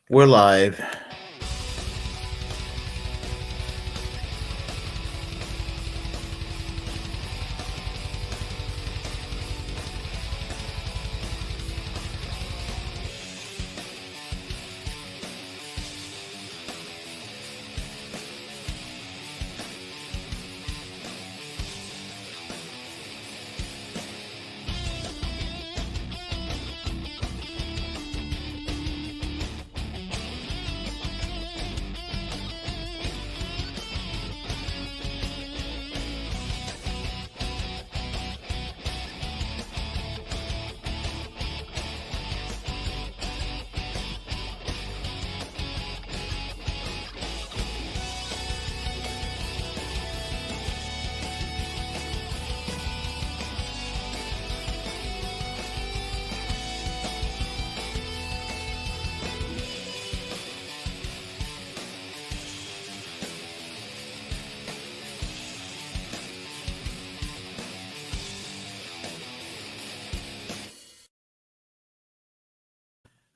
We're live.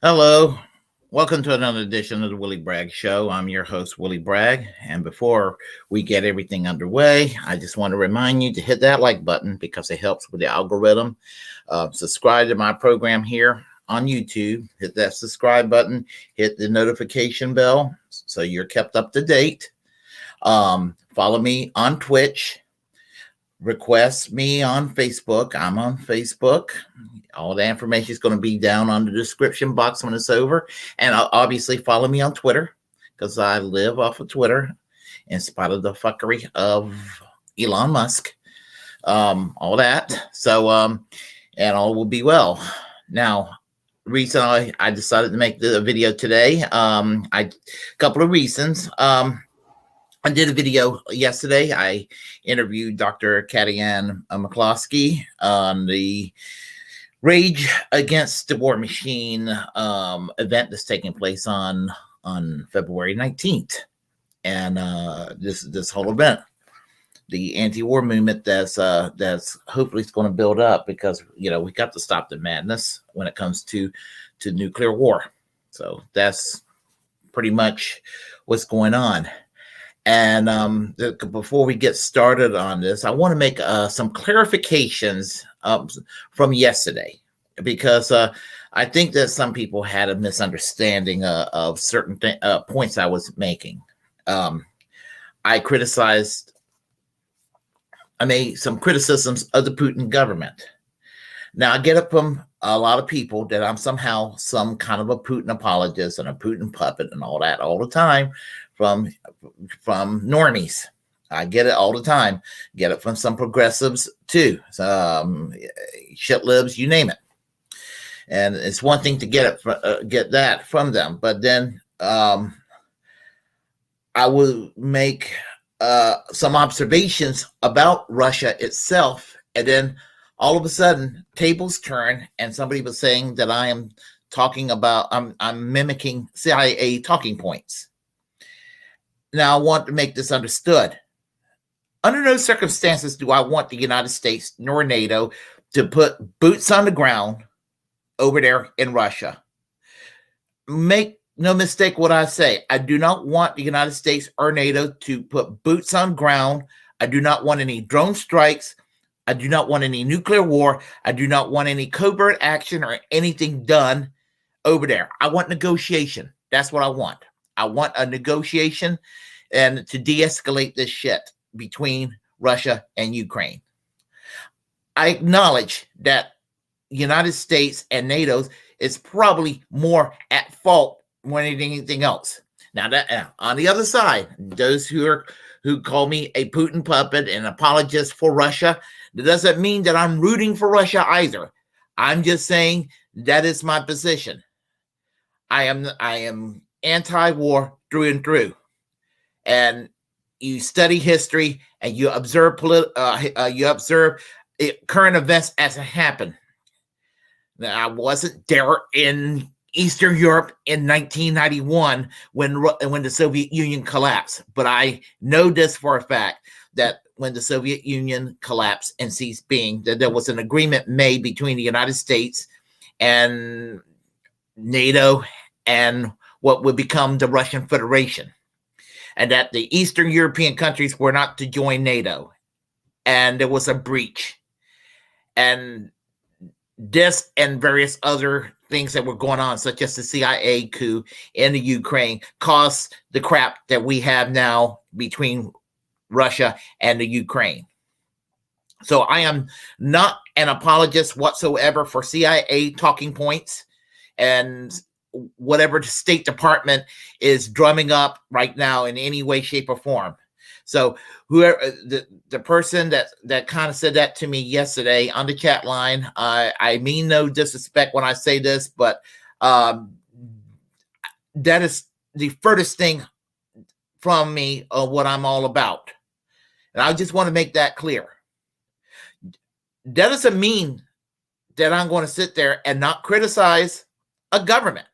Hello. Welcome to another edition of the Willie Bragg Show. I'm your host, Willie Bragg. And before we get everything underway, I just want to remind you to hit that like button because it helps with the algorithm. Subscribe to my program here on YouTube. Hit that subscribe button. Hit the notification bell so you're kept up to date. Follow me on Twitch. Request me on Facebook. I'm on Facebook. All the information is going to be down on the description box when it's over. And obviously follow me on Twitter because I live off of Twitter in spite of the fuckery of Elon Musk. All that. So, and all will be well. Now, recently I decided to make the video today. A couple of reasons. I did a video yesterday. I interviewed Dr. Katianne McCloskey on the Rage Against the War Machine event that's taking place on February 19th. And this whole event, the anti-war movement that's hopefully going to build up because, we got to stop the madness when it comes to nuclear war. So that's pretty much what's going on. And before we get started on this, I want to make some clarifications from yesterday, because I think that some people had a misunderstanding of certain points I was making. I made some criticisms of the Putin government. Now, I get it from a lot of people that I'm somehow some kind of a Putin apologist and a Putin puppet and all that all the time from normies. I get it all the time. Get it from some progressives too. Shit libs, you name it. And it's one thing to get that from them, but then I will make some observations about Russia itself, and then all of a sudden tables turn, and somebody was saying that I am talking about I'm mimicking CIA talking points. Now, I want to make this understood. Under no circumstances do I want the United States nor NATO to put boots on the ground over there in Russia. Make no mistake what I say. I do not want the United States or NATO to put boots on ground. I do not want any drone strikes. I do not want any nuclear war. I do not want any covert action or anything done over there. I want negotiation. That's what I want. I want a negotiation and to de-escalate this shit between Russia and Ukraine. I acknowledge that United States and NATO is probably more at fault more than anything else. Now, that on the other side, those who call me a Putin puppet and apologist for Russia, that doesn't mean that I'm rooting for Russia either. I'm just saying that is my position. I am anti-war through and through. And you study history and you observe current events as it happened. Now, I wasn't there in Eastern Europe in 1991 when the Soviet Union collapsed, but I know this for a fact that when the Soviet Union collapsed and ceased being, that there was an agreement made between the United States and NATO and what would become the Russian Federation, and that the Eastern European countries were not to join NATO, and there was a breach. And this and various other things that were going on, such as the CIA coup in the Ukraine, caused the crap that we have now between Russia and the Ukraine. So I am not an apologist whatsoever for CIA talking points and whatever the State Department is drumming up right now in any way, shape, or form. So whoever the person that kind of said that to me yesterday on the chat line, I mean no disrespect when I say this, but that is the furthest thing from me of what I'm all about. And I just want to make that clear. That doesn't mean that I'm going to sit there and not criticize a government.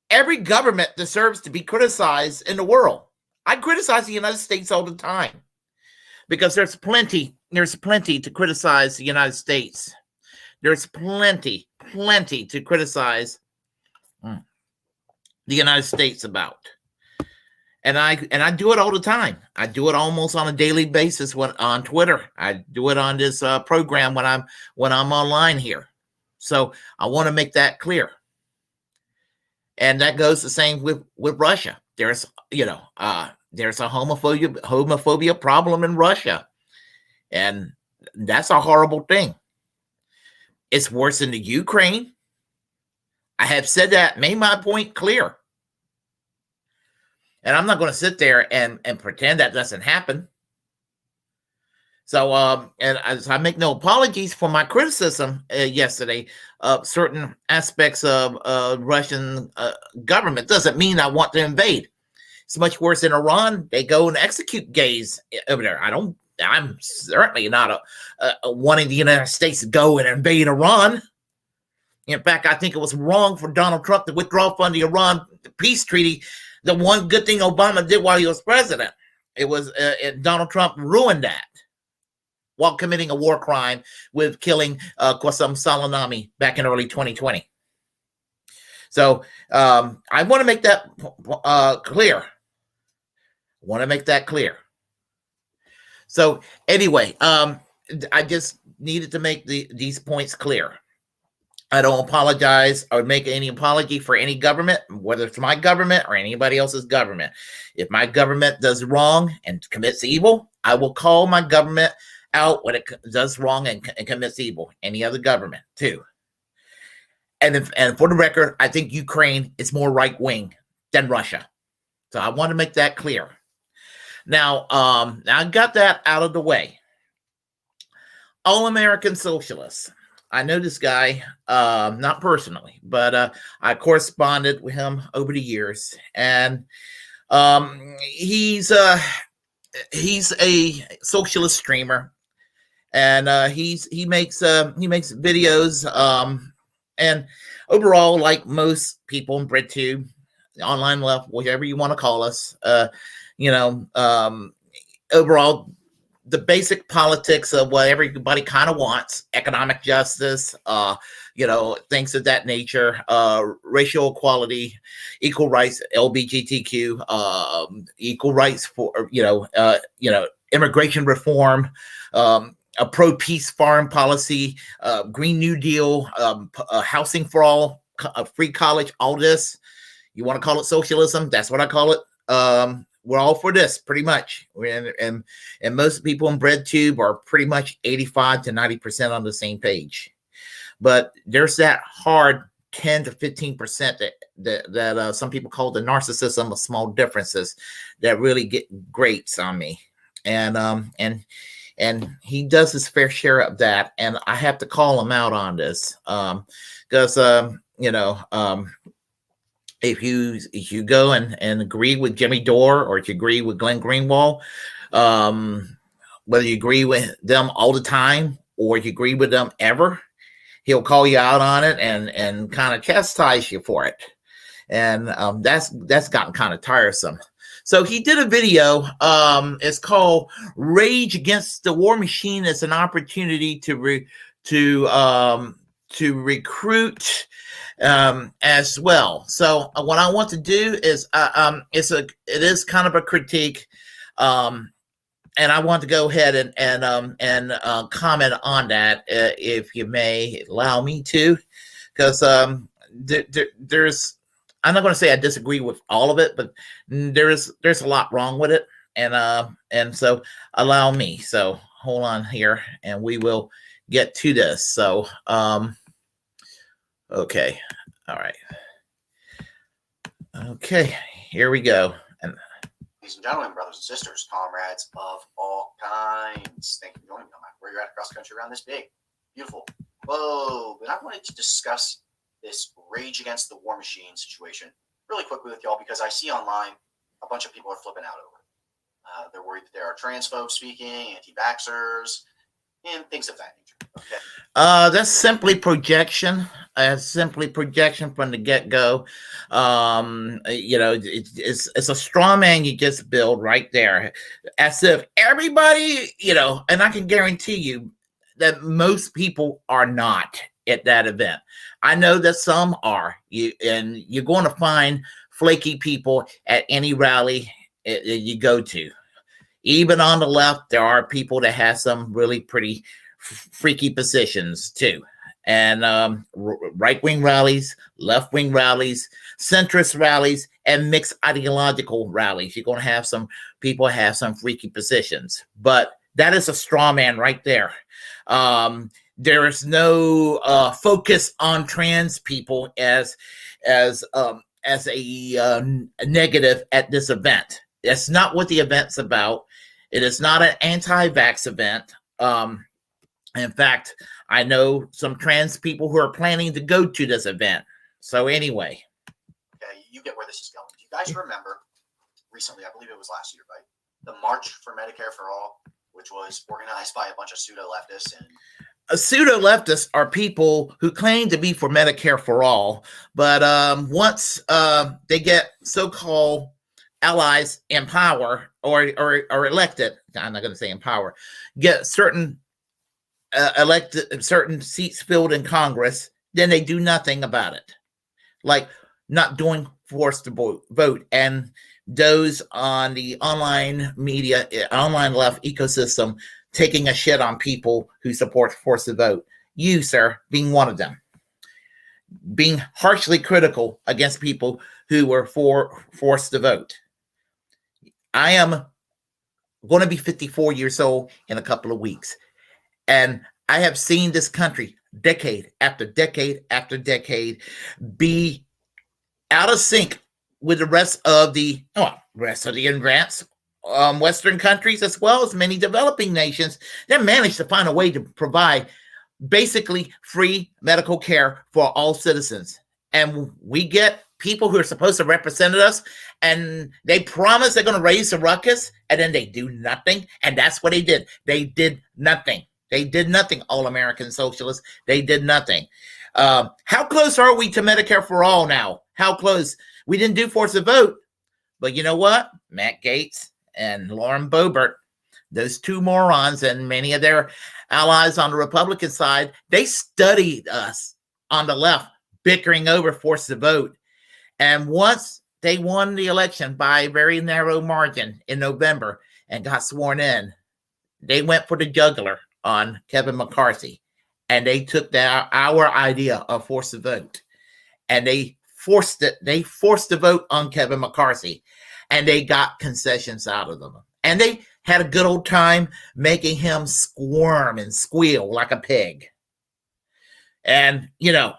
Every government deserves to be criticized in the world. I criticize the United States all the time because there's plenty to criticize the United States. There's plenty to criticize the United States about. And I do it all the time. I do it almost on a daily basis on Twitter. I do it on this program when I'm online here. So I want to make that clear. And that goes the same with Russia. There's there's a homophobia problem in Russia, and that's a horrible thing. It's worse in the Ukraine. I have said that, made my point clear. And I'm not going to sit there and pretend that doesn't happen. So, and as I make no apologies for my criticism yesterday of certain aspects of Russian government, doesn't mean I want to invade. It's much worse in Iran. They go and execute gays over there. I'm certainly not wanting the United States to go and invade Iran. In fact, I think it was wrong for Donald Trump to withdraw from the Iran peace treaty. The one good thing Obama did while he was president, it was Donald Trump ruined that while committing a war crime with killing Qasem Soleimani back in early 2020. So I want to make that clear. So anyway, I just needed to make these points clear. I don't apologize or make any apology for any government, whether it's my government or anybody else's government. If my government does wrong and commits evil, I will call my government out when it does wrong and commits evil. Any other government too. And for the record, I think Ukraine is more right-wing than Russia. So I want to make that clear. Now I got that out of the way. All-American Socialist. I know this guy, not personally, but I corresponded with him over the years, and he's a socialist streamer, and he makes videos, and overall, like most people in BritTube, online left, whatever you want to call us, overall, the basic politics of what everybody kind of wants, economic justice, things of that nature, racial equality, equal rights, LGBTQ, equal rights for, immigration reform, a pro-peace foreign policy, Green New Deal, housing for all, free college, all this. You want to call it socialism? That's what I call it. We're all for this, pretty much. And most people in BreadTube are pretty much 85 to 90% on the same page. But there's that hard 10 to 15% that some people call the narcissism of small differences that really get grates on me. And he does his fair share of that. And I have to call him out on this because, if you go and agree with Jimmy Dore, or if you agree with Glenn Greenwald, whether you agree with them all the time or you agree with them ever, he'll call you out on it and kind of chastise you for it. And that's gotten kind of tiresome. So he did a video. It's called "Rage Against the War Machine" as an opportunity to to recruit as well. So what I want to do is it is kind of a critique, and I want to go ahead and comment on that, if you may allow me to, because there's, I'm not going to say I disagree with all of it, but there's a lot wrong with it, and so allow me. So hold on here, and we will get to this. So okay, all right, okay, here we go. And ladies and gentlemen, brothers and sisters, comrades of all kinds, thank you for joining me, no matter where you're at across the country around this big, beautiful globe. And I wanted to discuss this Rage Against the War Machine situation really quickly with y'all, because I see online a bunch of people are flipping out over it. They're worried that there are trans folks speaking, anti-vaxxers, and things of that nature. Okay. That's simply projection. Simply projection from the get-go. You know, it's a straw man you just build right there, as if everybody, you know, and I can guarantee you that most people are not at that event. I know that some are. And you're going to find flaky people at any rally you go to. Even on the left, there are people that have some really pretty freaky positions too. And right-wing rallies, left-wing rallies, centrist rallies, and mixed ideological rallies. You're going to have some people have some freaky positions. But that is a straw man right there. There is no focus on trans people as a negative at this event. That's not what the event's about. It is not an anti-vax event. In fact, I know some trans people who are planning to go to this event. So anyway. Okay, you get where this is going. Do you guys remember recently, I believe it was last year, right? The March for Medicare for All, which was organized by a bunch of pseudo-leftists. And pseudo-leftists are people who claim to be for Medicare for all, but once they get so-called allies in power or elected, I'm not going to say in power, get certain elected, certain seats filled in Congress, then they do nothing about it, like not doing forced vote. And those on the online media, online left ecosystem, taking a shit on people who support forced to vote. You, sir, being one of them. Being harshly critical against people who were for forced to vote. I am going to be 54 years old in a couple of weeks. And I have seen this country decade after decade after decade be out of sync with the rest of the advanced Western countries, as well as many developing nations that managed to find a way to provide basically free medical care for all citizens. And we get people who are supposed to represent us, and they promise they're going to raise the ruckus, and then they do nothing. And that's what they did. They did nothing. They did nothing, all American socialists. They did nothing. How close are we to Medicare for all now? How close? We didn't do force a vote. But you know what? Matt Gaetz and Lauren Boebert, those two morons and many of their allies on the Republican side, they studied us on the left, bickering over force to vote. And once they won the election by a very narrow margin in November and got sworn in, they went for the jugular on Kevin McCarthy. And they took our idea of force to vote. And they forced it. They forced the vote on Kevin McCarthy. And they got concessions out of them. And they had a good old time making him squirm and squeal like a pig. And, you know,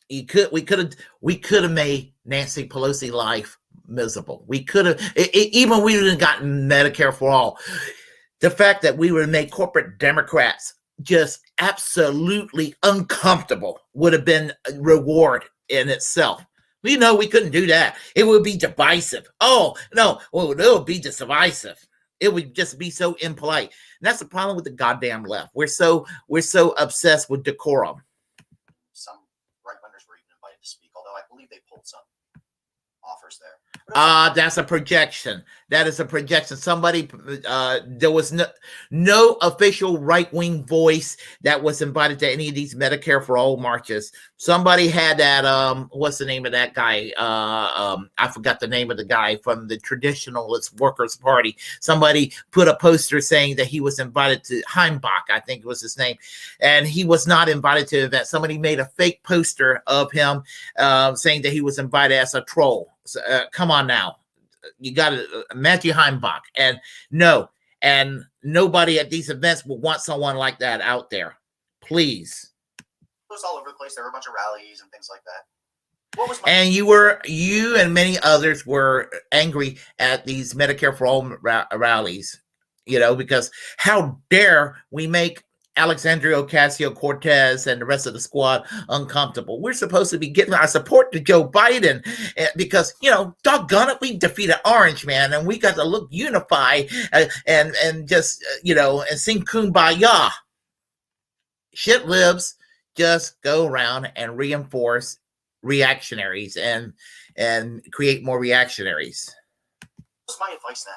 we could have made Nancy Pelosi life miserable. We could have, even we would have gotten Medicare for all. The fact that we would have made corporate Democrats just absolutely uncomfortable would have been a reward in itself. We know we couldn't do that. It would be divisive. Oh, no, well, it would be just divisive. It would just be so impolite. And that's the problem with the goddamn left. We're so obsessed with decorum. Some right-wingers were even invited to speak, although I believe they pulled some offers there. That's a projection. That is a projection. Somebody, there was no official right-wing voice that was invited to any of these Medicare for All marches. Somebody had that, what's the name of that guy? I forgot the name of the guy from the Traditionalist Workers Party. Somebody put a poster saying that he was invited to Heimbach, I think was his name, and he was not invited to the event. Somebody made a fake poster of him saying that he was invited as a troll. So, come on now, you got to Matthew Heimbach, and no, and nobody at these events will want someone like that out there. Please. It was all over the place. There were a bunch of rallies and things like that. What was and you and many others were angry at these Medicare for All rallies, because how dare we make Alexandria Ocasio-Cortez and the rest of the squad uncomfortable. We're supposed to be getting our support to Joe Biden because, doggone it, we defeated Orange Man and we got to look unified and just, and sing Kumbaya. Shit libs just go around and reinforce reactionaries and create more reactionaries. What's my advice then?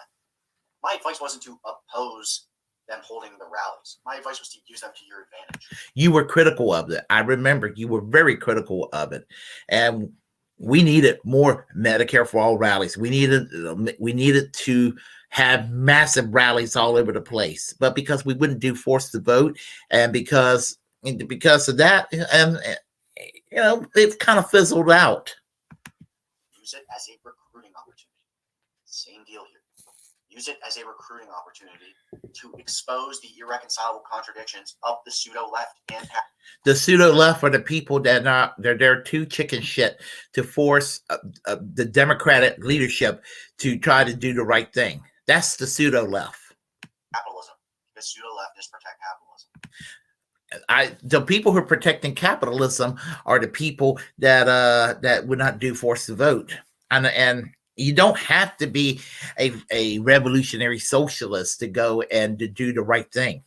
My advice wasn't to oppose them holding the rallies. My advice was to use them to your advantage. You were critical of it. I remember you were very critical of it. And we needed more Medicare for All rallies. We needed to have massive rallies all over the place. But because we wouldn't do force the vote, and because of that, and it's kind of fizzled out. Use it as a recruiting opportunity. Same deal here. Use it as a recruiting opportunity to expose the irreconcilable contradictions of the pseudo-left and the pseudo-left are the people that they're too chicken shit to force the Democratic leadership to try to do the right thing. That's the pseudo-left. Capitalism. The pseudo-leftists protect capitalism. The people who are protecting capitalism are the people that would not do force the vote, and you don't have to be a revolutionary socialist to go and to do the right thing.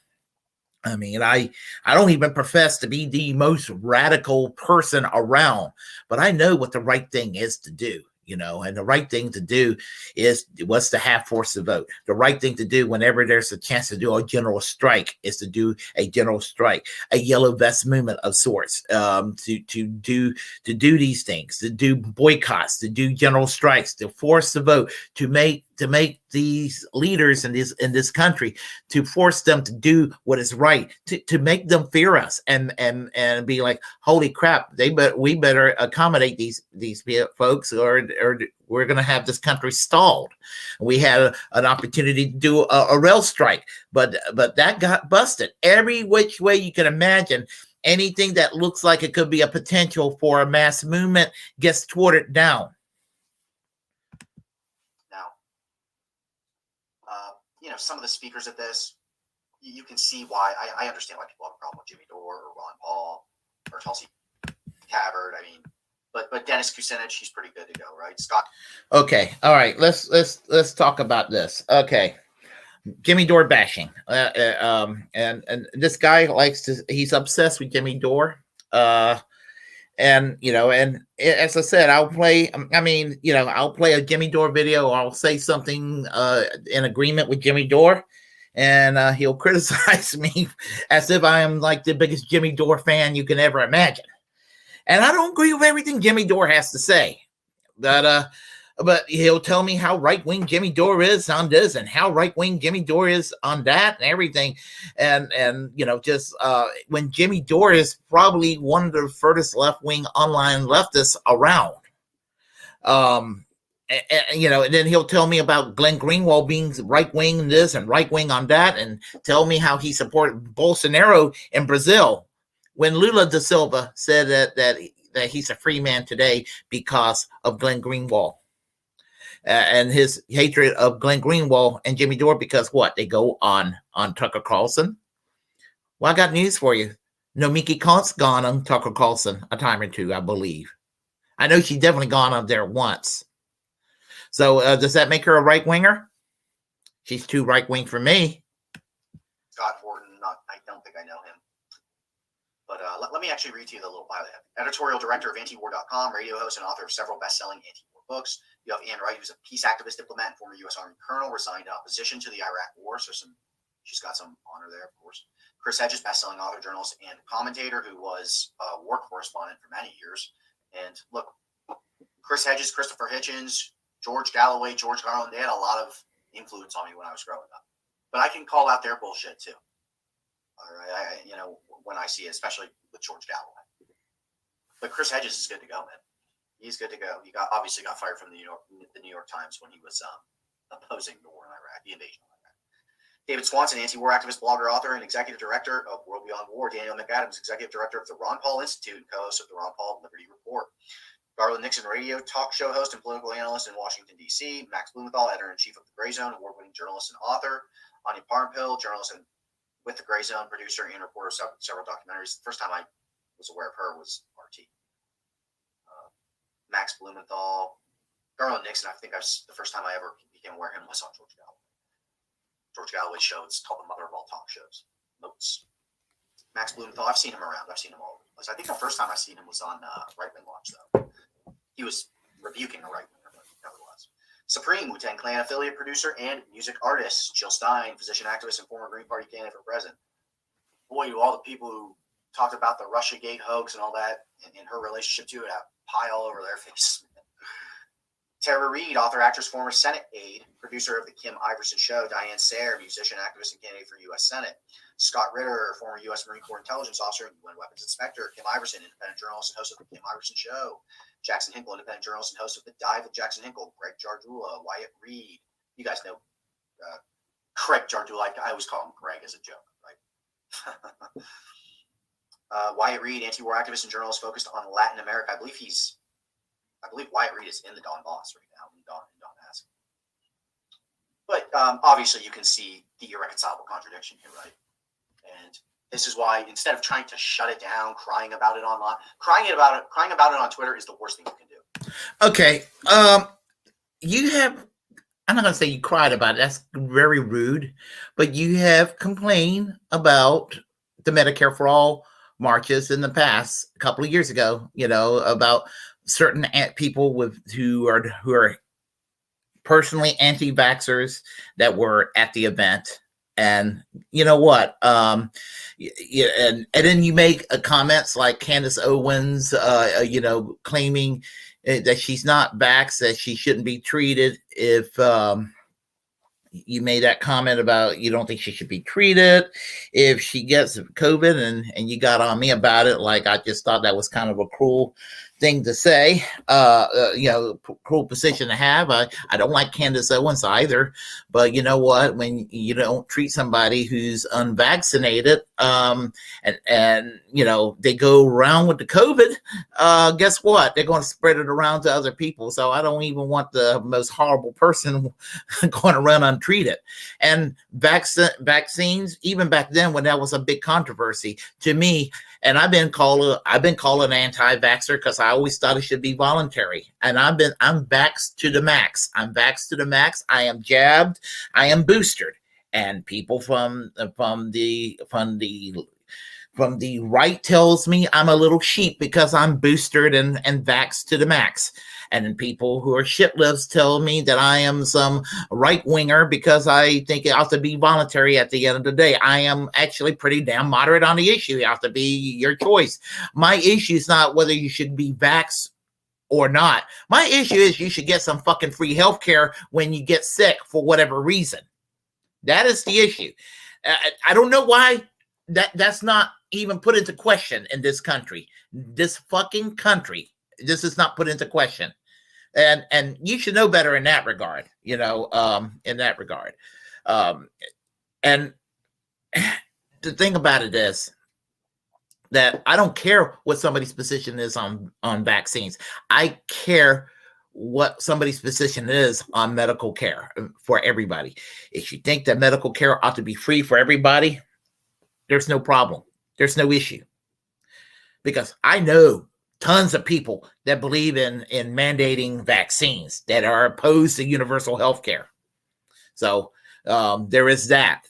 I mean, I don't even profess to be the most radical person around, but I know what the right thing is to do. And the right thing to do was to have force the vote. The right thing to do whenever there's a chance to do a general strike is to do a general strike, a yellow vest movement of sorts, to do these things, to do boycotts, to do general strikes, to force the vote, to make these leaders in this country, to force them to do what is right, to make them fear us and be like, holy crap, we better accommodate these folks or we're going to have this country stalled. We had an opportunity to do a rail strike, but that got busted. Every which way you can imagine, anything that looks like it could be a potential for a mass movement gets thwarted down. Some of the speakers at this, you can see why. I understand why people have a problem with Jimmy Dore or Ron Paul or Tulsi Gabbard. I mean, but Dennis Kucinich, he's pretty good to go, right? Scott. Okay, all right. Let's talk about this. Okay, Jimmy Dore bashing. And this guy he's obsessed with Jimmy Dore. And as I said, I'll play a Jimmy Dore video, or I'll say something in agreement with Jimmy Dore, and he'll criticize me as if I am like the biggest Jimmy Dore fan you can ever imagine. And I don't agree with everything Jimmy Dore has to say, but he'll tell me how right-wing Jimmy Dore is on this and how right-wing Jimmy Dore is on that and everything. And when Jimmy Dore is probably one of the furthest left-wing online leftists around. And then he'll tell me about Glenn Greenwald being right-wing this and right-wing on that, and tell me how he supported Bolsonaro in Brazil when Lula da Silva said that he's a free man today because of Glenn Greenwald. And his hatred of Glenn Greenwald and Jimmy Dore, because what? They go on Tucker Carlson. Well, I got news for you. Nomiki Kant's gone on Tucker Carlson a time or two, I believe. I know she's definitely gone on there once. So does that make her a right-winger? She's too right-wing for me. Scott Horton, I don't think I know him. But let me actually read to you the little bio. Editorial director of antiwar.com, radio host and author of several best-selling anti-war books, You have Ann Wright, who's a peace activist, diplomat, and former U.S. Army colonel, resigned in opposition to the Iraq War. So she's got some honor there, of course. Chris Hedges, best-selling author, journalist, and commentator, who was a war correspondent for many years. And look, Chris Hedges, Christopher Hitchens, George Galloway, George Garland, they had a lot of influence on me when I was growing up. But I can call out their bullshit too. All right, when I see it, especially with George Galloway. But Chris Hedges is good to go, man. He's good to go. He obviously got fired from the New York Times when he was opposing the war in Iraq, the invasion of Iraq. David Swanson, anti-war activist, blogger, author, and executive director of World Beyond War. Daniel McAdams, executive director of the Ron Paul Institute and co-host of the Ron Paul Liberty Report. Garland Nixon, radio talk show host and political analyst in Washington, D.C. Max Blumenthal, editor-in-chief of The Gray Zone, award-winning journalist and author. Anya Parnpill, journalist and with The Gray Zone, producer and reporter of several documentaries. The first time I was aware of her was RT. Max Blumenthal. Garland Nixon, I think the first time I ever became aware of him was on George Galloway. George Galloway's show, it's called The Mother of All Talk Shows. Notes. Max Blumenthal, I've seen him around. I've seen him all over the place. I think the first time I seen him was on Right Wing Watch, though. He was rebuking a right winger, but nevertheless. Supreme, Wu-Tang Clan affiliate producer and music artist. Jill Stein, physician activist and former Green Party candidate for president. Boy, do all the people who talked about the Russiagate hoax and all that and her relationship to it have pie all over their face. Tara Reid, author, actress, former Senate aide, producer of The Kim Iverson Show. Diane Sayre, musician, activist, and candidate for U.S. Senate. Scott Ritter, former U.S. Marine Corps intelligence officer and UN weapons inspector. Kim Iverson, independent journalist and host of The Kim Iverson Show. Jackson Hinkle, independent journalist and host of The Dive with Jackson Hinkle. Greg Jardula, Wyatt Reed. You guys know Craig Jardula. I always call him Greg as a joke, right? Wyatt Reed, anti-war activist and journalist focused on Latin America. I believe Wyatt Reed is in the Don Boss right now, in Don Ask. But obviously you can see the irreconcilable contradiction here, right? And this is why instead of trying to shut it down, crying about it online, crying about it on Twitter is the worst thing you can do. Okay. I'm not going to say you cried about it. That's very rude. But you have complained about the Medicare for All marches in the past, a couple of years ago, about certain people who are personally anti-vaxxers that were at the event. And you know what? And then you make comments like Candace Owens, claiming that she's not vaxxed, that she shouldn't be treated. If you made that comment about you don't think she should be treated if she gets COVID, and you got on me about it, like I just thought that was kind of a cruel thing to say, cruel position to have. I don't like Candace Owens either, but you know what? When you don't treat somebody who's unvaccinated, and they go around with the COVID, guess what? They're going to spread it around to other people. So I don't even want the most horrible person going around untreated. And vaccines, even back then when that was a big controversy to me, and I've been called an anti-vaxxer because I always thought it should be voluntary. And I'm vaxxed to the max. I'm vaxxed to the max. I am jabbed. I am boosted. And people from the right tells me I'm a little sheep because I'm boosted and vaxxed to the max. And then people who are shitlibs tell me that I am some right winger because I think it ought to be voluntary at the end of the day. I am actually pretty damn moderate on the issue. It ought to be your choice. My issue is not whether you should be vaxxed or not. My issue is you should get some fucking free healthcare when you get sick for whatever reason. That is the issue. I don't know why that's not even put into question in this country. This fucking country. This is not put into question. And you should know better in that regard, in that regard. And the thing about it is that I don't care what somebody's position is on vaccines. I care what somebody's position is on medical care for everybody. If you think that medical care ought to be free for everybody, there's no problem. There's no issue. Because I know tons of people that believe in mandating vaccines, that are opposed to universal health care. So there is that.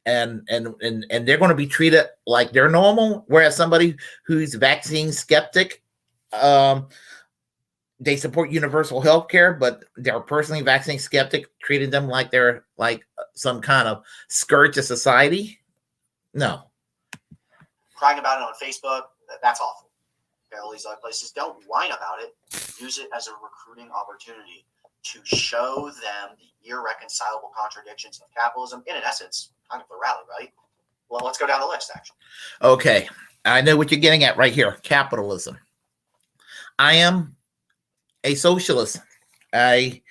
And they're going to be treated like they're normal, whereas somebody who's vaccine skeptic they support universal health care, but they're personally vaccine skeptic, treating them like they're like some kind of scourge of society. No. Crying about it on Facebook, that's awful. Okay, all these other places, don't whine about it. Use it as a recruiting opportunity to show them the irreconcilable contradictions of capitalism. In essence, kind of the rally, right? Well, let's go down the list, actually. Okay. I know what you're getting at right here. Capitalism. I am a socialist. I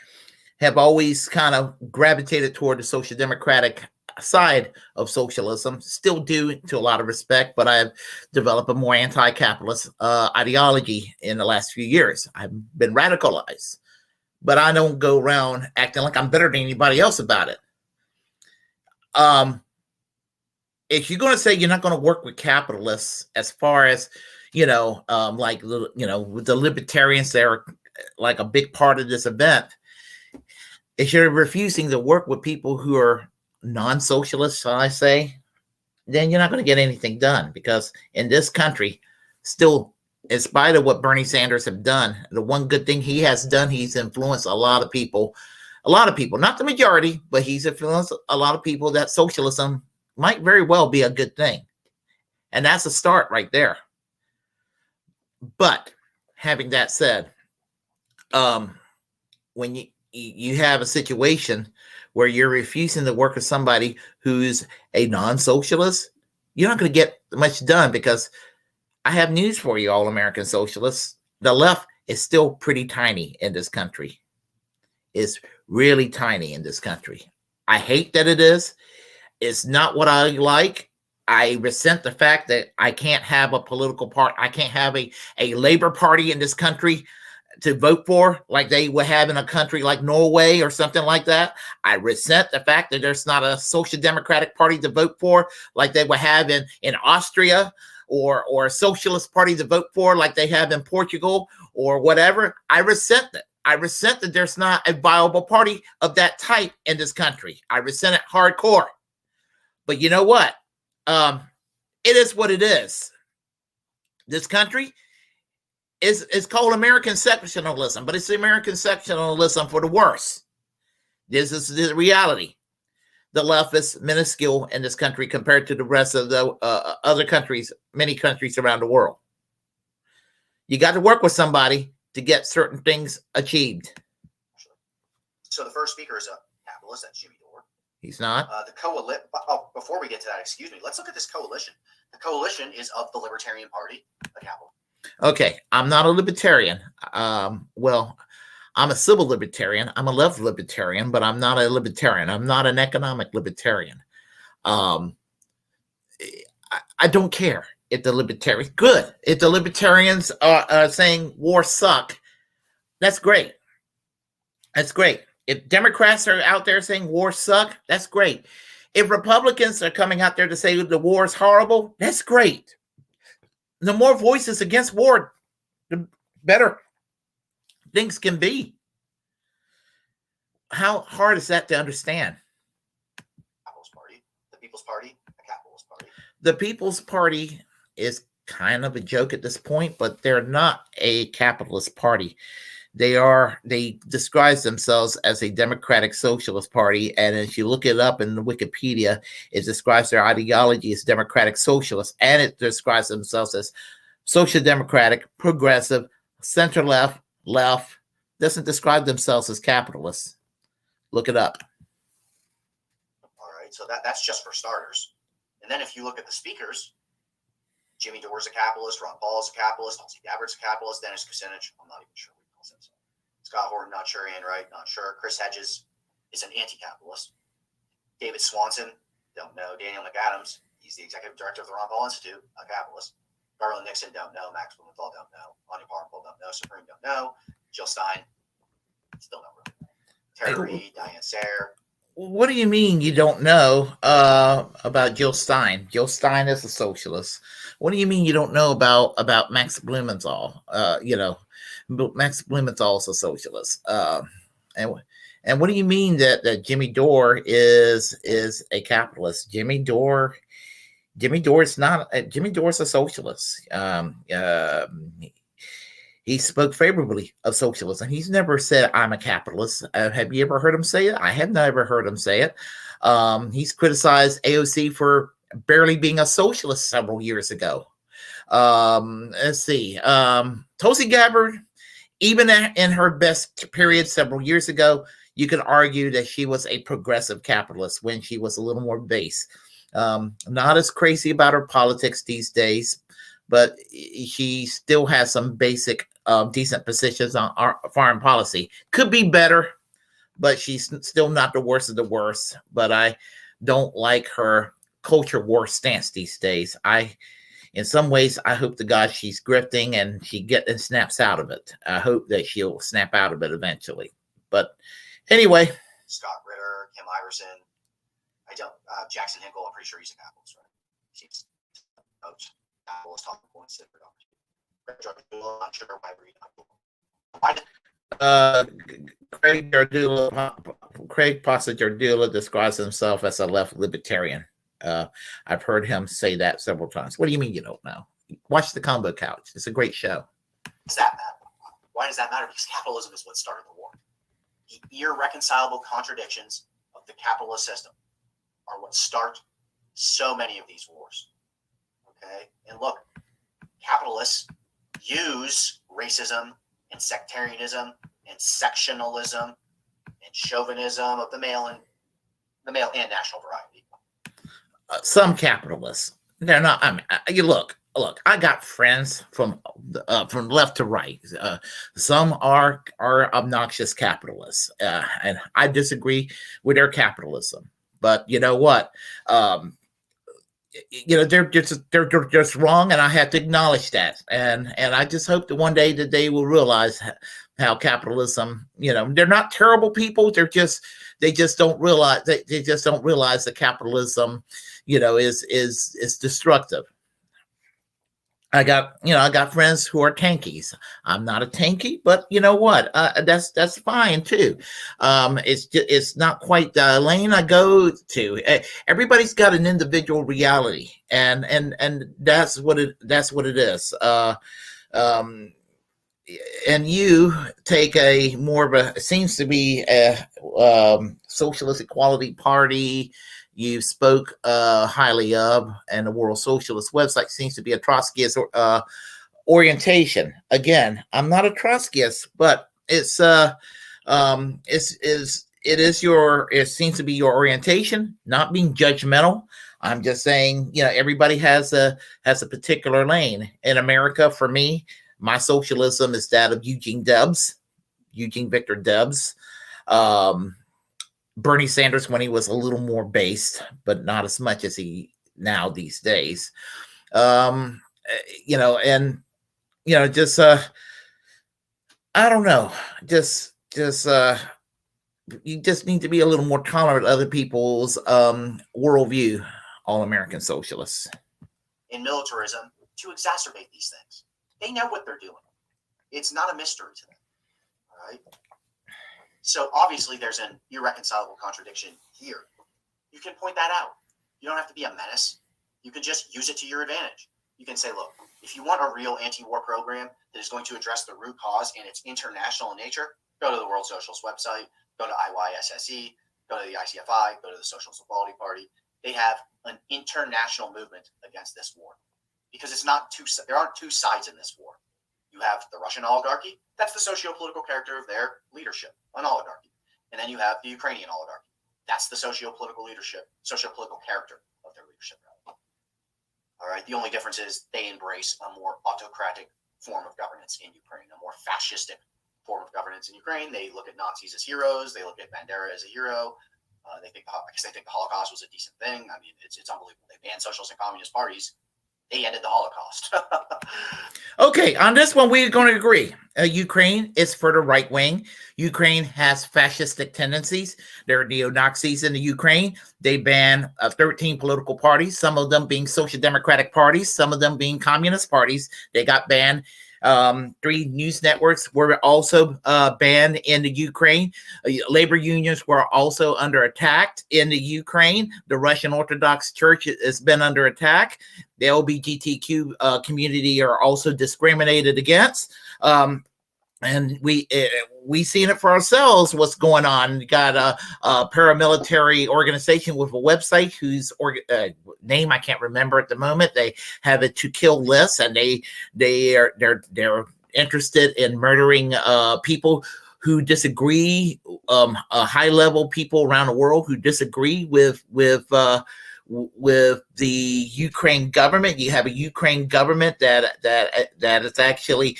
have always kind of gravitated toward the social democratic side of socialism, still do to a lot of respect, but I've developed a more anti-capitalist ideology in the last few years. I've been radicalized, but I don't go around acting like I'm better than anybody else about it. If you're going to say you're not going to work with capitalists, as far as with the libertarians, they're like a big part of this event. If you're refusing to work with people who are non-socialists, shall I say, then you're not going to get anything done, because in this country, still, in spite of what Bernie Sanders have done, the one good thing he has done, he's influenced a lot of people, not the majority, but he's influenced a lot of people that socialism might very well be a good thing. And that's a start right there. But having that said, when you have a situation where you're refusing to work with somebody who's a non-socialist, you're not going to get much done, because I have news for you, all American socialists. The left is still pretty tiny in this country. It's really tiny in this country. I hate that it is. It's not what I like. I resent the fact that I can't have a political party. I can't have a Labor Party in this country to vote for, like they would have in a country like Norway or something like that. I resent the fact that there's not a social democratic party to vote for, like they would have in Austria, or a socialist party to vote for, like they have in Portugal or whatever. I resent that. I resent that there's not a viable party of that type in this country. I resent it hardcore. But you know what? It is what it is. This country is called American sectionalism, but it's the American sectionalism for the worse. This is the reality. The left is minuscule in this country compared to the rest of the other countries, many countries around the world. You got to work with somebody to get certain things achieved. So the first speaker is a capitalist. That's Jimmy Dore. He's not. The coalition. Oh, before we get to that, excuse me. Let's look at this coalition. The coalition is of the Libertarian Party, a capital. Okay, I'm not a libertarian. Well, I'm a civil libertarian. I'm a left libertarian, but I'm not a libertarian. I'm not an economic libertarian. I don't care if the libertarians, good. If the libertarians are saying war suck, that's great. That's great. If Democrats are out there saying war suck, that's great. If Republicans are coming out there to say the war is horrible, that's great. The more voices against war, the better things can be. How hard is that to understand? Capitalist Party, the People's Party, a capitalist party. The People's Party is kind of a joke at this point, but they're not a capitalist party. They describe themselves as a democratic socialist party, and if you look it up in the Wikipedia, it describes their ideology as democratic socialist, and it describes themselves as social democratic, progressive, center left, doesn't describe themselves as capitalists. Look it up. All right, so that's just for starters. And then if you look at the speakers, Jimmy Dore's a capitalist, Ron Paul is a capitalist, Tulsi Gabbard's a capitalist, Dennis Kucinich, I'm not even sure. Scott Horton, not sure. Ian Wright, not sure. Chris Hedges is an anti-capitalist. David Swanson, don't know. Daniel McAdams, he's the executive director of the Ron Paul Institute, a capitalist. Garland Nixon, don't know. Max Blumenthal, don't know. Anya Parnell, don't know. Supreme, don't know. Jill Stein, still don't really know. Terry Reid, Diane Sayre. What do you mean you don't know about Jill Stein? Jill Stein is a socialist. What do you mean you don't know about Max Blumenthal? Max Blumenthal is a socialist. And what do you mean that Jimmy Dore is a capitalist? Jimmy Dore is not. Jimmy Dore is a socialist. he spoke favorably of socialism. He's never said, I'm a capitalist. Have you ever heard him say it? I have never heard him say it. He's criticized AOC for barely being a socialist several years ago. Let's see. Tulsi Gabbard, even in her best period several years ago, you could argue that she was a progressive capitalist when she was a little more base. Not as crazy about her politics these days, but she still has some basic decent positions on our foreign policy. Could be better, but she's still not the worst of the worst. But I don't like her culture war stance these days. In some ways, I hope to God she's grifting and she snaps out of it. I hope that she'll snap out of it eventually. But anyway, Scott Ritter, Kim Iverson, Jackson Hinkle. I'm pretty sure he's a capitalist, right? He's coach. Capitalist talking points that are I'm sure why Craig Possett-Jardula describes himself as a left libertarian. I've heard him say that several times. What do you mean you don't know? Watch the Combo Couch. It's a great show. Does that matter? Why does that matter? Because capitalism is what started the war. The irreconcilable contradictions of the capitalist system are what start so many of these wars. Okay? And look, capitalists use racism and sectarianism and sectionalism and chauvinism of the male and national variety. Some capitalists, they're not. I mean, you look. I got friends from left to right. Some are obnoxious capitalists, and I disagree with their capitalism. But you know what? They're just wrong, and I have to acknowledge that. And I just hope that one day that they will realize how capitalism. They're not terrible people. They just don't realize that capitalism, is destructive. I got friends who are tankies. I'm not a tanky, but you know what? That's fine too. It's not quite the lane I go to. Everybody's got an individual reality, and that's what it is. And you take a more of a, it seems to be a Socialist Equality Party. You spoke highly of, and the World Socialist website seems to be a Trotskyist orientation. Again, I'm not a Trotskyist, but it seems to be your orientation. Not being judgmental. I'm just saying, everybody has a particular lane. In America, for me, my socialism is that of Eugene Victor Debs. Bernie Sanders when he was a little more based, but not as much as he now these days. I don't know. You just need to be a little more tolerant of other people's worldview, all American socialists. In militarism, to exacerbate these things. They know what they're doing. It's not a mystery to them. All right. So obviously there's an irreconcilable contradiction here. You can point that out. You don't have to be a menace. You can just use it to your advantage. You can say, look, if you want a real anti-war program that is going to address the root cause and it's international in nature, go to the World Socialist website, go to IYSSE, go to the ICFI, go to the Socialist Equality Party. They have an international movement against this war because there aren't two sides in this war. You have the Russian oligarchy. That's the socio-political character of their leadership, an oligarchy. And then you have the Ukrainian oligarchy. That's the socio-political character of their leadership. All right. The only difference is they embrace a more autocratic form of governance in Ukraine, a more fascistic form of governance in Ukraine. They look at Nazis as heroes. They look at Bandera as a hero. They think the Holocaust was a decent thing. I mean, it's unbelievable. They banned socialist and communist parties. They ended the Holocaust. Okay, on this one, we're going to agree. Ukraine is for the right wing. Ukraine has fascistic tendencies. There are neo-Nazis in the Ukraine. They ban 13 political parties, some of them being social democratic parties, some of them being communist parties. They got banned Three news networks were also banned in the Ukraine. Labor unions were also under attack in the Ukraine. The Russian Orthodox Church has been under attack. The LGBTQ community are also discriminated against. And we seen it for ourselves. What's going on? You got a paramilitary organization with a website whose name I can't remember at the moment. They have a to kill list, and they're interested in murdering people who disagree, high level people around the world who disagree with the Ukraine government. You have a Ukraine government that is actually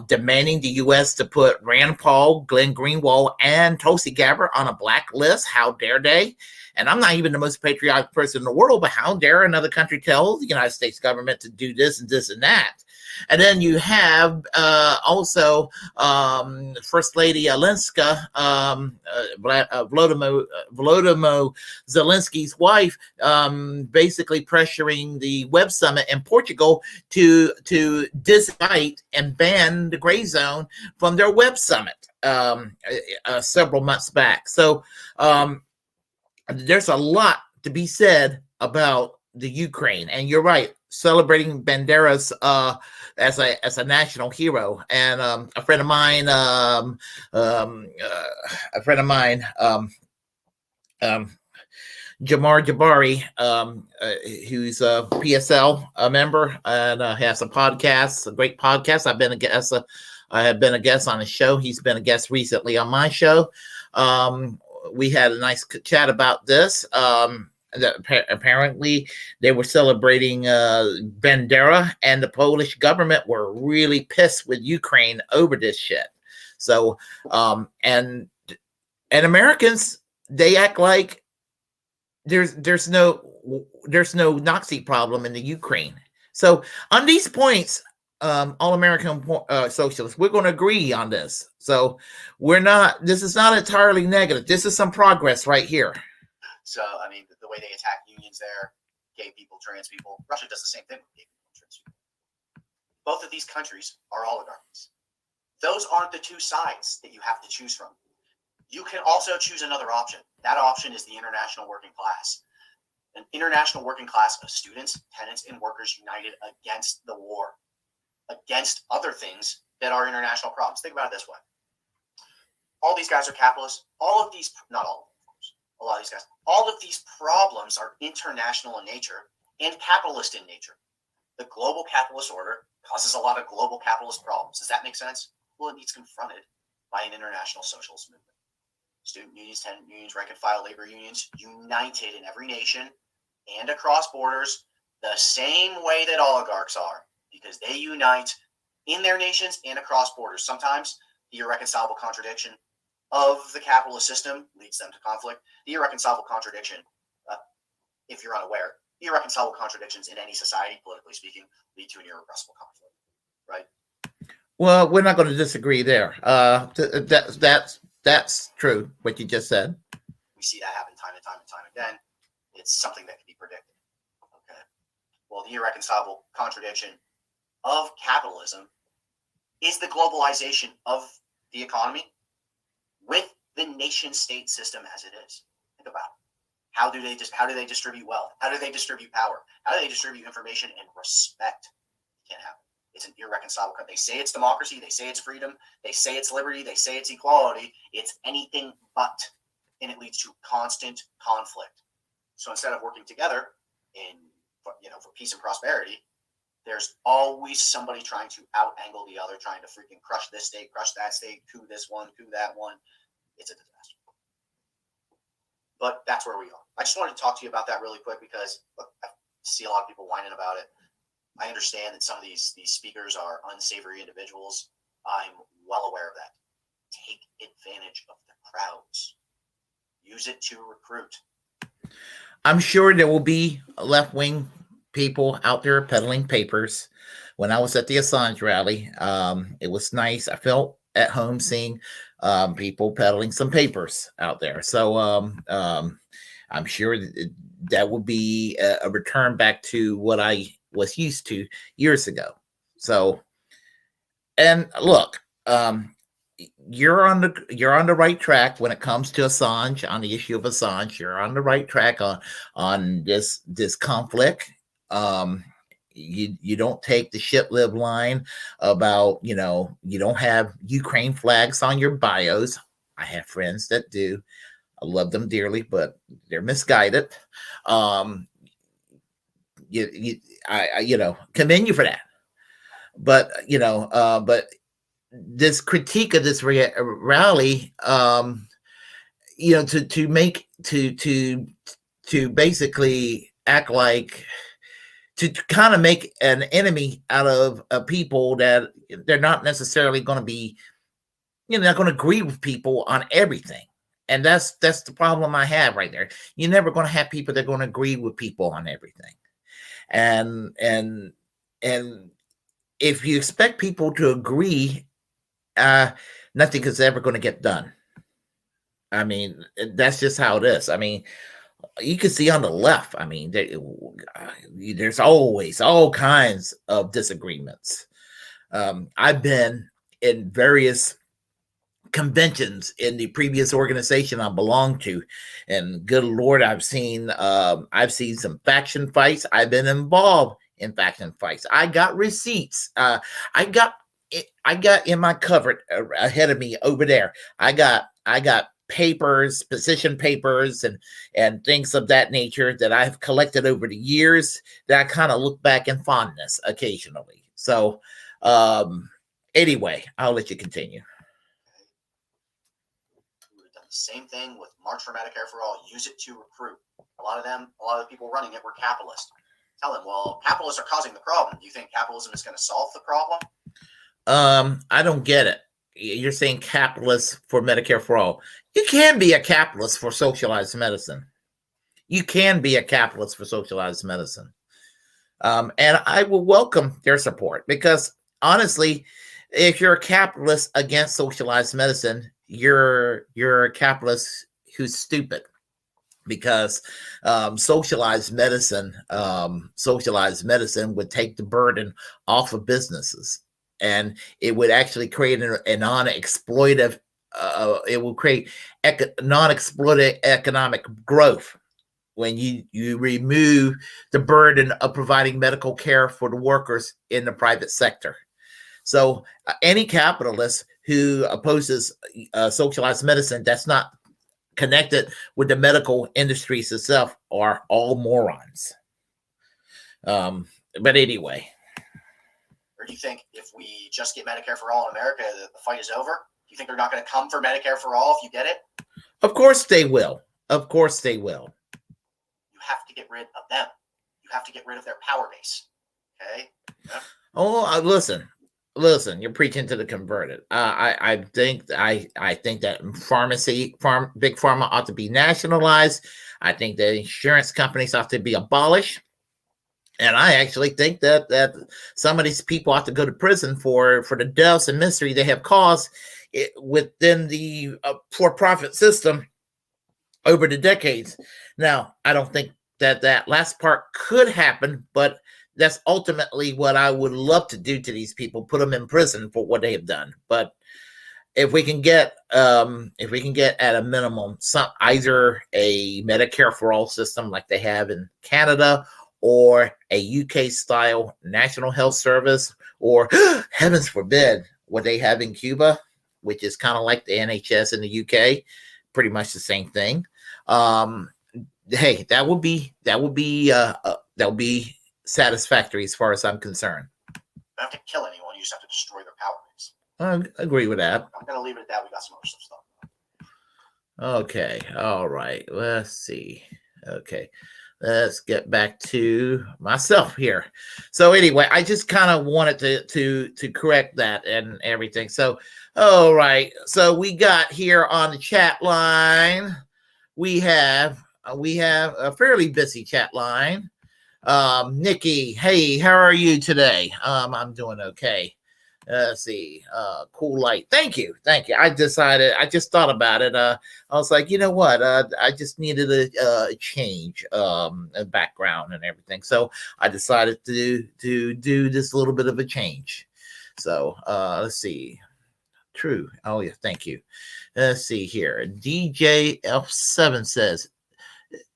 demanding the U.S. to put Rand Paul, Glenn Greenwald, and Tulsi Gabbard on a blacklist. How dare they? And I'm not even the most patriotic person in the world, but how dare another country tell the United States government to do this and this and that? And then you have also First Lady Alenska, Volodymyr Zelensky's wife, basically pressuring the Web Summit in Portugal to disinvite and ban the Gray Zone from their Web Summit several months back. So there's a lot to be said about the Ukraine, and you're right, celebrating Banderas as a national hero. And a friend of mine, Jamar Jabari, who's a PSL member and has a podcast, a great podcast. I have been a guest on his show. He's been a guest recently on my show. We had a nice chat about this. That apparently they were celebrating Bandera, and the Polish government were really pissed with Ukraine over this shit. So, and Americans, they act like there's no Nazi problem in the Ukraine. So on these points, all American socialists, we're going to agree on this. So this is not entirely negative. This is some progress right here. So, I mean, the way they attack unions there, gay people, trans people, Russia does the same thing with gay people and trans people. Both of these countries are oligarchies. Those aren't the two sides that you have to choose from. You can also choose another option. That option is the international working class. An international working class of students, tenants, and workers united against the war, against other things that are international problems. Think about it this way. All these guys are capitalists. All of these, not all of them, of course, a lot of these guys, all of these problems are international in nature and capitalist in nature. The global capitalist order causes a lot of global capitalist problems. Does that make sense? Well, it needs confronted by an international socialist movement. Student unions, tenant unions, rank and file labor unions, united in every nation and across borders the same way that oligarchs are, because they unite in their nations and across borders. Sometimes the irreconcilable contradiction of the capitalist system leads them to conflict. The irreconcilable contradiction, if you're unaware, the irreconcilable contradictions in any society, politically speaking, lead to an irrepressible conflict, right? Well, we're not going to disagree there. That's true, what you just said. We see that happen time and time and time again. It's something that can be predicted. Okay. Well, the irreconcilable contradiction of capitalism is the globalization of the economy with the nation-state system as it is. Think about it. How do they distribute wealth? How do they distribute power? How do they distribute information and respect? It can't happen. It's an irreconcilable. They say it's democracy. They say it's freedom. They say it's liberty. They say it's equality. It's anything but, and it leads to constant conflict. So instead of working together for peace and prosperity, there's always somebody trying to out-angle the other, trying to freaking crush this state, crush that state, coup this one, coup that one. It's a disaster. But that's where we are. I just wanted to talk to you about that really quick because look, I see a lot of people whining about it. I understand that some of these speakers are unsavory individuals. I'm well aware of that. Take advantage of the crowds. Use it to recruit. I'm sure there will be left-wing people out there peddling papers. When I was at the Assange rally, it was nice. I felt at home seeing people peddling some papers out there. So I'm sure that will be a return back to what I was used to years ago. So And look, you're on the right track when it comes to Assange, on the issue of Assange. You're on the right track on this conflict. Um, you don't take the shit live line about, you don't have Ukraine flags on your bios. I have friends that do. I love them dearly, but they're misguided. Um, I commend you for that. But but this critique of this rally, to make to basically act like, to kind of make an enemy out of people that they're not necessarily going to be, not going to agree with people on everything. And that's the problem I have right there. You're never going to have people that are going to agree with people on everything. And if you expect people to agree, nothing is ever going to get done. I mean, that's just how it is. I mean, you can see on the left, I mean, there's always all kinds of disagreements. I've been in various conventions in the previous organization I belonged to, and good Lord, I've seen some faction fights. I've been involved in faction fights. I got receipts. I got in my cupboard ahead of me over there. I got papers, position papers, and things of that nature that I've collected over the years that I kind of look back in fondness occasionally. So anyway, I'll let you continue. We would have done the same thing with March for Medicare for All. Use it to recruit. A lot of the people running it were capitalists. Tell them, well, capitalists are causing the problem. Do you think capitalism is going to solve the problem? I don't get it. You're saying capitalists for Medicare for all. You can be a capitalist for socialized medicine. You can be a capitalist for socialized medicine. And I will welcome their support, because honestly, if you're a capitalist against socialized medicine, you're a capitalist who's stupid, because socialized medicine would take the burden off of businesses, and it would actually create a non-exploitative, it will create non-exploitative economic growth when you remove the burden of providing medical care for the workers in the private sector. So any capitalist who opposes socialized medicine that's not connected with the medical industries itself are all morons. But anyway. Or do you think if we just get Medicare for all in America, the fight is over? Do you think they're not going to come for Medicare for all if you get it? Of course they will. Of course they will. You have to get rid of them. You have to get rid of their power base. Okay? Yeah. Oh, listen, you're preaching to the converted. I think that big pharma ought to be nationalized. I think that insurance companies ought to be abolished. And I actually think that some of these people ought to go to prison for the deaths and misery they have caused within the for-profit system over the decades. Now, I don't think that last part could happen, but that's ultimately what I would love to do to these people: put them in prison for what they have done. But if we can get at a minimum either a Medicare for all system like they have in Canada, or a UK style national health service, or heavens forbid what they have in Cuba, which is kind of like the NHS in the UK, pretty much the same thing. Hey, that would be satisfactory as far as I'm concerned. You don't have to kill anyone; you just have to destroy their power base. I agree with that. I'm going to leave it at that. We got some other stuff. Okay, all right. Let's see. Okay, let's get back to myself here. So anyway, I just kind of wanted to correct that and everything. So, all right. So we got here on the chat line, we have a fairly busy chat line. Nikki, hey, how are you today? I'm doing okay. Let's see. Cool light. Thank you. I just thought about it. I was like, you know what? I just needed a change, a background and everything. So I decided to do this little bit of a change. So let's see. True. Oh yeah, thank you. Let's see here. DJF7 says,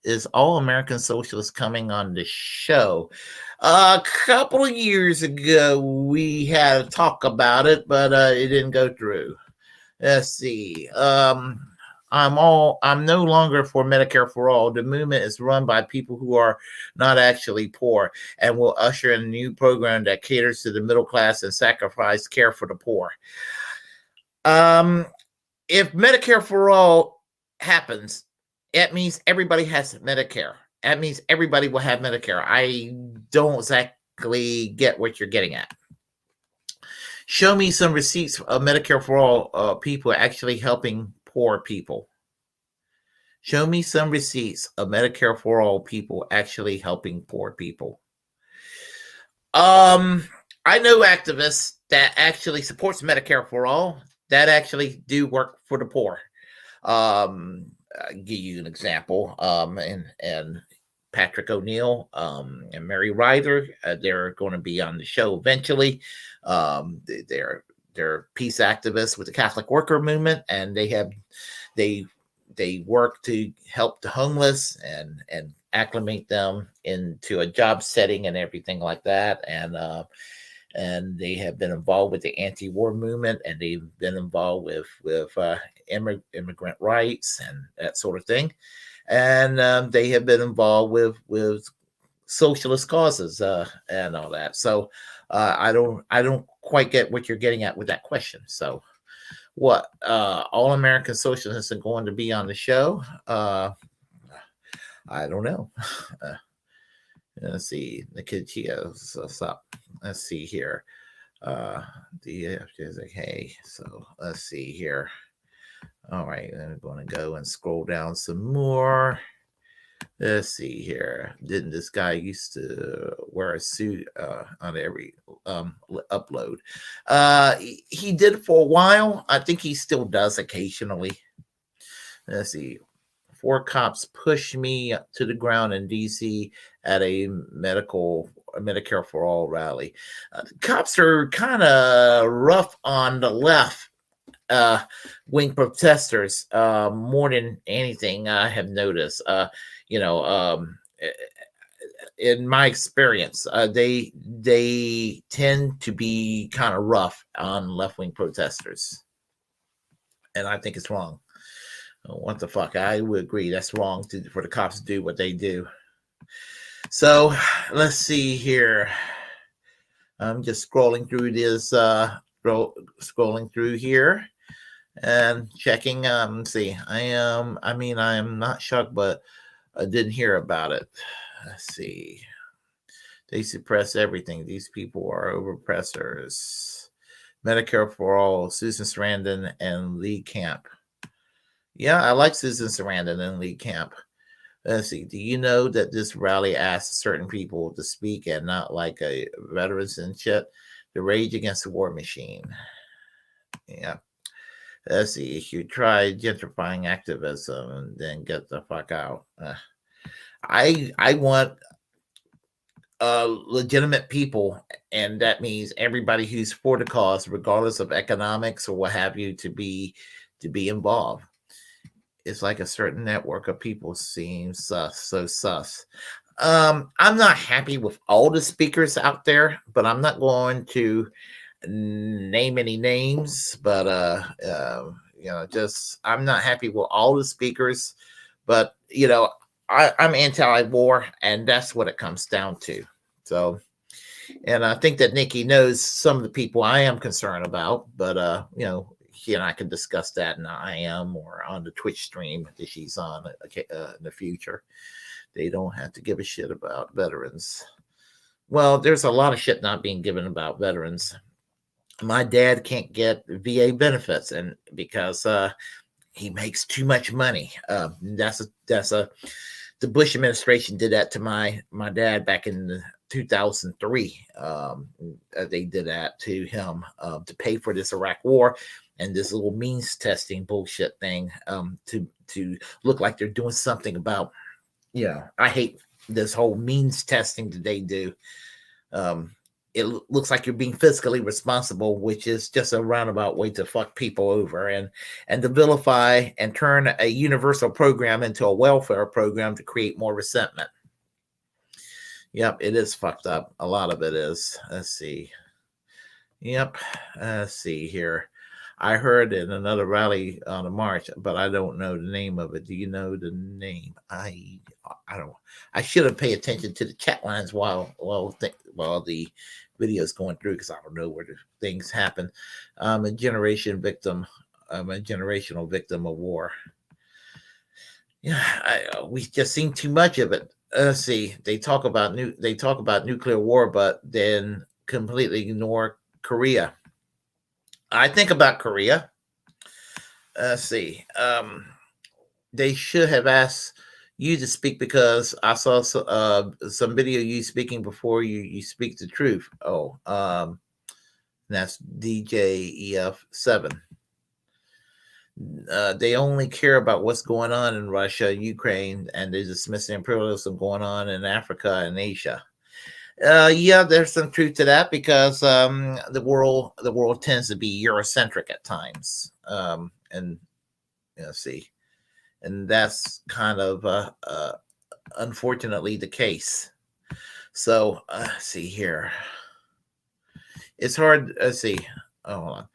"Is All American Socialist coming on the show?" A couple of years ago, we had a talk about it, but it didn't go through. Let's see. I'm no longer for Medicare for all. The movement is run by people who are not actually poor and will usher in a new program that caters to the middle class and sacrifice care for the poor. Um, if Medicare for all happens, that means everybody has Medicare. That means everybody will have Medicare. I don't exactly get what you're getting at. Show me some receipts of Medicare for all people actually helping poor people. Show me some receipts of Medicare for all people actually helping poor people. I know activists that actually supports Medicare for all that actually do work for the poor. I'll give you an example. And Patrick O'Neill and Mary Ryder, they're going to be on the show eventually. They're peace activists with the Catholic Worker Movement, and they work to help the homeless and acclimate them into a job setting and everything like that. And they have been involved with the anti-war movement, and they've been involved with immigrant rights and that sort of thing. And they have been involved with socialist causes and all that. So I don't quite get what you're getting at with that question. So what all American socialists are going to be on the show? I don't know. Uh, let's see. The kid up. Let's see here. The hey. So let's see here. All right, I'm going to go and scroll down some more. Let's see here. Didn't this guy used to wear a suit on every upload? He did it for a while. I think he still does occasionally. Let's see. 4 cops pushed me to the ground in D.C. at a Medicare for All rally. Cops are kind of rough on the left wing protesters more than anything I have noticed. You know, in my experience, they tend to be kind of rough on left wing protesters, and I think it's wrong. What the fuck? I would agree that's wrong for the cops to do what they do. So let's see here. I'm just scrolling through this, scrolling through here and checking. See, I am not shocked, but I didn't hear about it. Let's see. They suppress everything. These people are overpressors. Medicare for All, Susan Sarandon and Lee Camp. Yeah, I like Susan Sarandon and Lee Camp. Let's see. Do you know that this rally asks certain people to speak and not like a veterans and shit? The rage against the war machine. Yeah. Let's see. If you try gentrifying activism and then get the fuck out. I want legitimate people, and that means everybody who's for the cause, regardless of economics or what have you, to be involved. It's like a certain network of people seems so sus. I'm not happy with all the speakers out there, but I'm not going to name any names. But just I'm not happy with all the speakers. But I'm anti-war, and that's what it comes down to. So, and I think that Nikki knows some of the people I am concerned about. But he and I can discuss that in IM or on the Twitch stream that she's on in the future. They don't have to give a shit about veterans. Well, there's a lot of shit not being given about veterans. My dad can't get VA benefits, and because he makes too much money. The Bush administration did that to my dad back in 2003. They did that to him to pay for this Iraq war and this little means testing bullshit thing to look like they're doing something about. I hate this whole means testing that they do. looks like you're being fiscally responsible, which is just a roundabout way to fuck people over and to vilify and turn a universal program into a welfare program to create more resentment. Yep, it is fucked up. A lot of it is. Let's see. Yep. Let's see here. I heard in another rally on a march, but I don't know the name of it. Do you know the name? I don't. I should have paid attention to the chat lines while the video is going through because I don't know where the things happen. I'm a generation victim. I'm a generational victim of war. Yeah, we just seen too much of it. Let's see. They talk about nuclear war, but then completely ignore Korea. I think about Korea. Let's see. They should have asked you to speak because I saw some video you speaking before you speak the truth. Oh, that's DJEF7. They only care about what's going on in Russia, Ukraine, and they dismiss the imperialism going on in Africa and Asia. Yeah, there's some truth to that because the world tends to be Eurocentric at times, and see, and that's kind of unfortunately the case. So see here, it's hard. Let's see. Oh, hold on.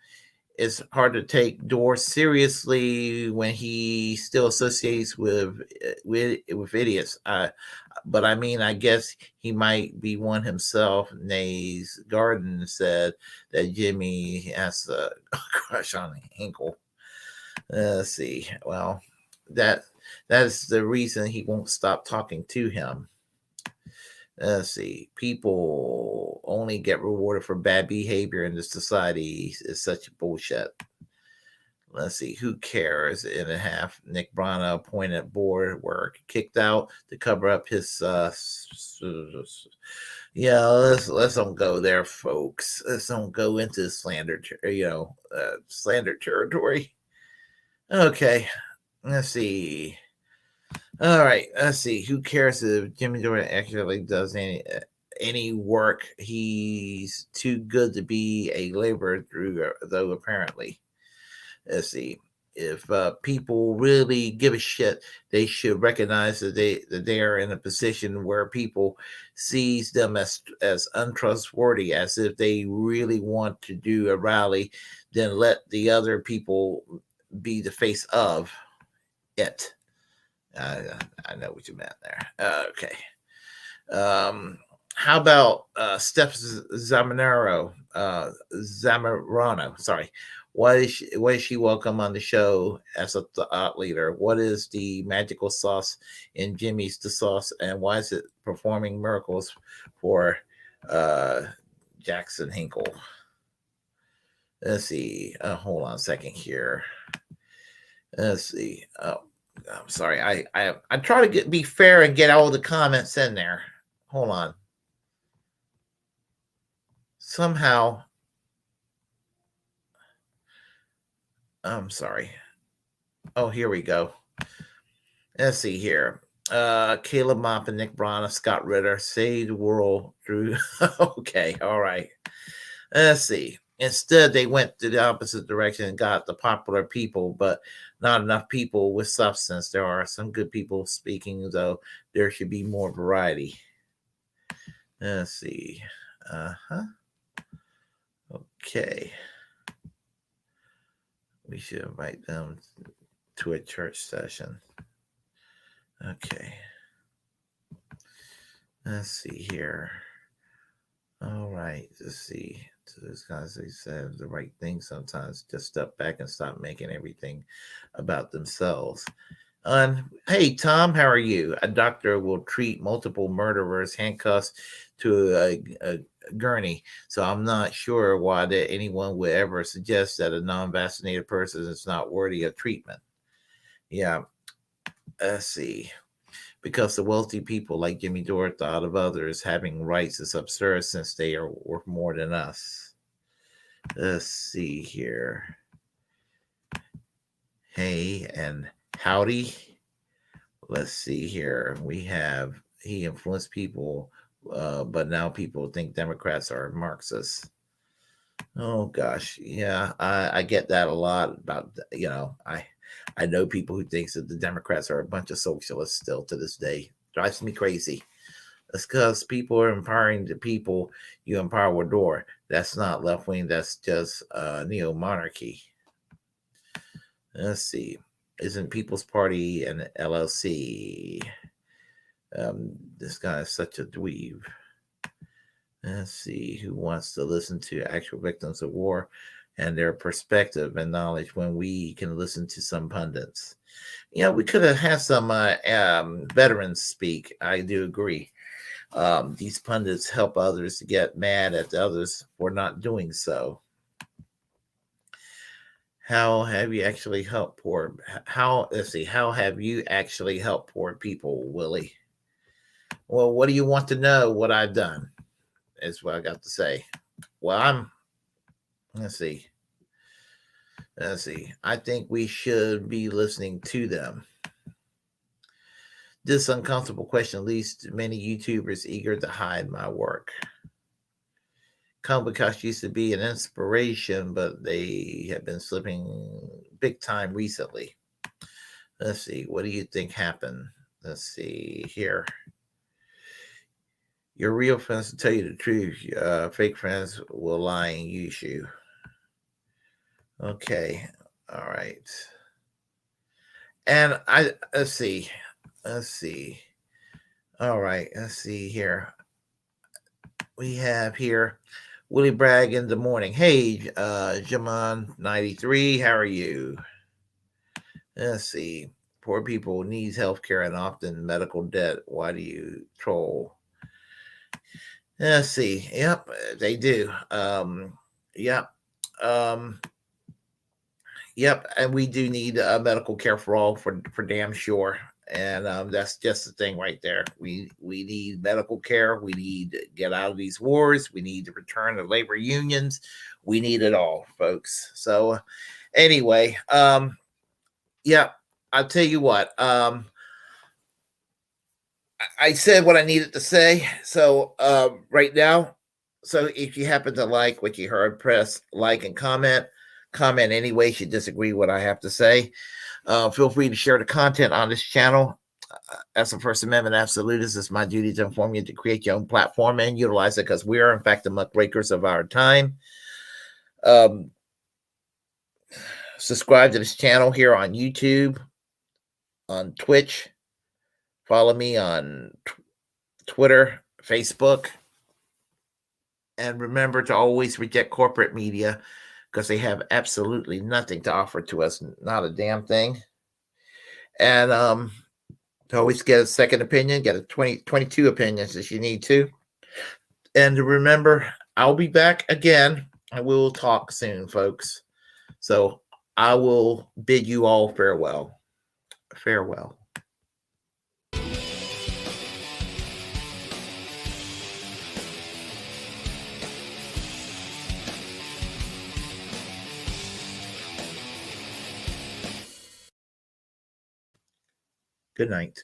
It's hard to take Doris seriously when he still associates with idiots. But I mean, I guess he might be one himself. Nays Garden said that Jimmy has a crush on Hinkle. Let's see. Well, that's the reason he won't stop talking to him. Let's see. People only get rewarded for bad behavior in this society is such bullshit. Let's see. Who cares? In a half, Nick Brana appointed board work kicked out to cover up his. Yeah, let's don't go there, folks. Let's don't go into slander. Slander territory. Okay. Let's see. All right, let's see. Who cares if Jimmy Dore actually does any work? He's too good to be a laborer, though apparently. Let's see. If people really give a shit, they should recognize that they are in a position where people sees them as untrustworthy. As if they really want to do a rally, then let the other people be the face of it. I know what you meant there. Okay. How about Steph Zamorano? Zamorano, sorry. Why is she welcome on the show as a thought leader? What is the magical sauce in Jimmy's the sauce, and why is it performing miracles for Jackson Hinkle? Let's see. Hold on a second here. Let's see. Oh, I'm sorry. I try to be fair and get all the comments in there. Hold on. Somehow, I'm sorry. Oh, here we go. Let's see here. Caleb Mop and Nick Brana, Scott Ritter, Save the World through. Okay, all right. Let's see. Instead, they went to the opposite direction and got the popular people, but not enough people with substance. There are some good people speaking, though there should be more variety. Let's see. Okay. We should invite them to a church session. Okay. Let's see here. All right. Let's see. So this guys, they said the right thing sometimes. Just step back and stop making everything about themselves. Hey, Tom, how are you? A doctor will treat multiple murderers handcuffs to a gurney. So I'm not sure why that anyone would ever suggest that a non-vaccinated person is not worthy of treatment. Yeah. Let's see. Because the wealthy people like Jimmy Dore thought of others having rights is absurd since they are worth more than us. Let's see here. Hey and howdy. Let's see here. We have he influenced people but now people think Democrats are Marxists. Oh gosh, yeah, I get that a lot about I know people who thinks that the Democrats are a bunch of socialists still to this day. Drives me crazy. It's because people are empowering the people. You empower door. That's not left wing. That's just neo monarchy. Let's see. Isn't People's Party and LLC? This guy is such a dweeb. Let's see who wants to listen to actual victims of war and their perspective and knowledge when we can listen to some pundits. We could have had some veterans speak. I do agree. These pundits help others to get mad at the others for not doing so. How have you actually helped poor? How have you actually helped poor people, Willie? Well, what do you want to know? What I've done is what I got to say. Well, let's see. I think we should be listening to them. This uncomfortable question leads to many YouTubers eager to hide my work. Comcast used to be an inspiration, but they have been slipping big time recently. Let's see. What do you think happened? Let's see here. Your real friends will tell you the truth. Fake friends will lie and use you. Okay. All right. And let's see. All right. Let's see here. We have here Willie Bragg in the morning. Hey, Jamon93, how are you? Let's see. Poor people need health care and often medical debt. Why do you troll? Let's see. Yep, they do. Yep. Yep, and we do need medical care for all, for damn sure. And that's just the thing right there. We need medical care. We need to get out of these wars. We need to return to labor unions. We need it all, folks. So anyway, yeah, I'll tell you what. I said what I needed to say. So right now, so if you happen to like what you heard, press like and comment. Comment anyway if you disagree with what I have to say. Feel free to share the content on this channel. As a First Amendment absolutist, it's my duty to inform you to create your own platform and utilize it because we are, in fact, the muckrakers of our time. Subscribe to this channel here on YouTube, on Twitch. Follow me on Twitter, Facebook. And remember to always reject corporate media because they have absolutely nothing to offer to us, not a damn thing. And to always get a second opinion, get a 22 opinions if you need to. And remember, I'll be back again. I will talk soon, folks. So I will bid you all farewell. Farewell. Good night.